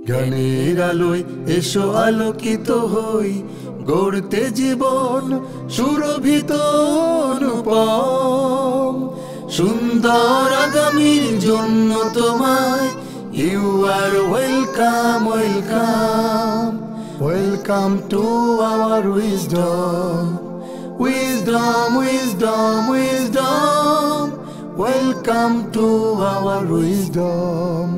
জ্ঞানের আলোয় এসো আলোকিত হই, গড়তে জীবন সুরভিত অনুপম। সুন্দর আগামীর জন্য তোমায় you are welcome, welcome, welcome to our wisdom, wisdom, wisdom, wisdom, welcome to our wisdom.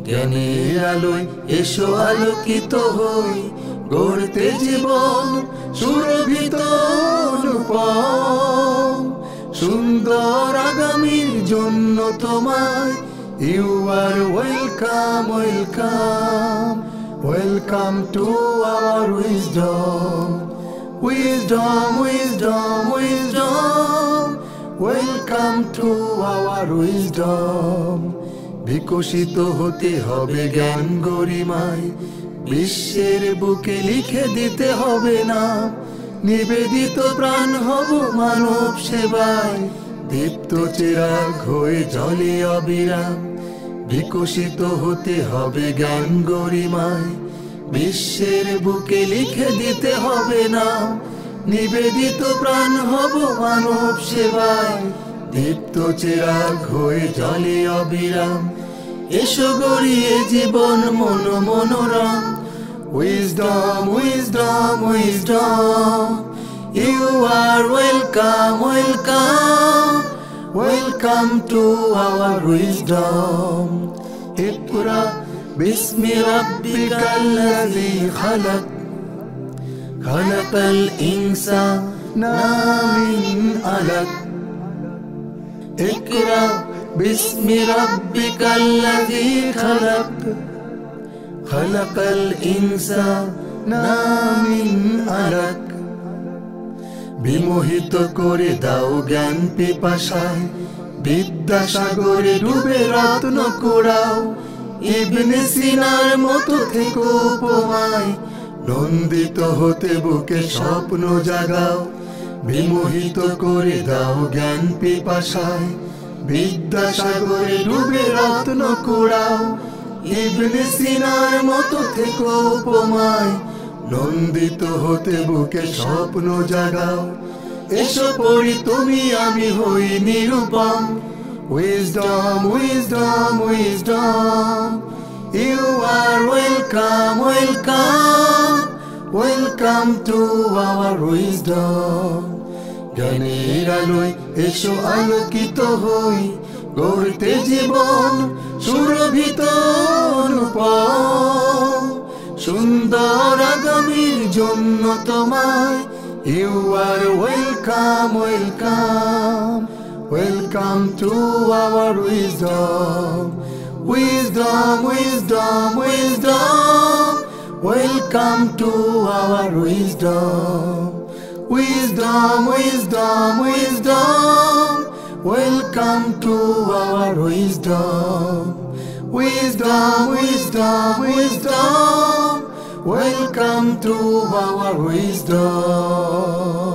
জ্ঞানের আলোয় এসো আলোকিত হই, গড়তে জীবন সুরভিত অনুপম। সুন্দর আগামীর জন্য তোমায় you are welcome, welcome, welcome to our wisdom, wisdom, wisdom, wisdom, welcome to our wisdom. বিকশিত হতে হবে জ্ঞান গরিমায়, বিশ্বের বুকে লিখে দিতে হবে না। নিবেদিত প্রাণ হব মানব সেবায়, দীপ্ত চিরাগ হয়ে জ্বলে অবিরাম। বিকশিত হতে হবে জ্ঞান গরিমায়, বিশ্বের বুকে লিখে দিতে হবে না। নিবেদিত প্রাণ হব মানব সেবায়, দীপ্ত চিরাগ হয়ে জ্বলে অবিরাম। এসো গড়িয়ে জীবন মনোরম, wisdom, wisdom, wisdom, you are welcome, welcome, welcome to our wisdom. ইকরা বিসমি রাব্বিকাল্লাযী খালাক, খালাকাল ইনসানা মিন আলাক। ইকরা বিসমি রাব্বিকাল্লাযী খালাক, খালাকাল ইনসানা মিন আলাক। বিমোহিত করে দাও জ্ঞান পিপাসায়, বিদ্যাসাগরে ডুবে রত্ন কুড়াও। ইবনে সিনার মতো থেকো উপমায়, নন্দিত হতে বুকে স্বপ্ন জাগাও। বিমোহিত করে দাও জ্ঞান পিপাসায়, বিদ্যাসাগরে ডুবে রত্ন কুড়াও। ইবনে সিনার মতো থেকো উপমায়, নন্দিত হতে বুকে স্বপ্ন জাগাও। এসো পড়ি তুমি আমি হই নিরূপম, wisdom, wisdom, wisdom, you are welcome, welcome, welcome to our wisdom. জ্ঞানের আলোয় এসো আলোকিত হই, গড়তে জীবন সুরভিত অনুপম। সুন্দর আগামীর জন্য তোমায় you are welcome, welcome, welcome to our wisdom, wisdom, wisdom, wisdom, welcome to our wisdom, wisdom, wisdom, wisdom, welcome to our wisdom, wisdom, wisdom, wisdom, welcome to our wisdom.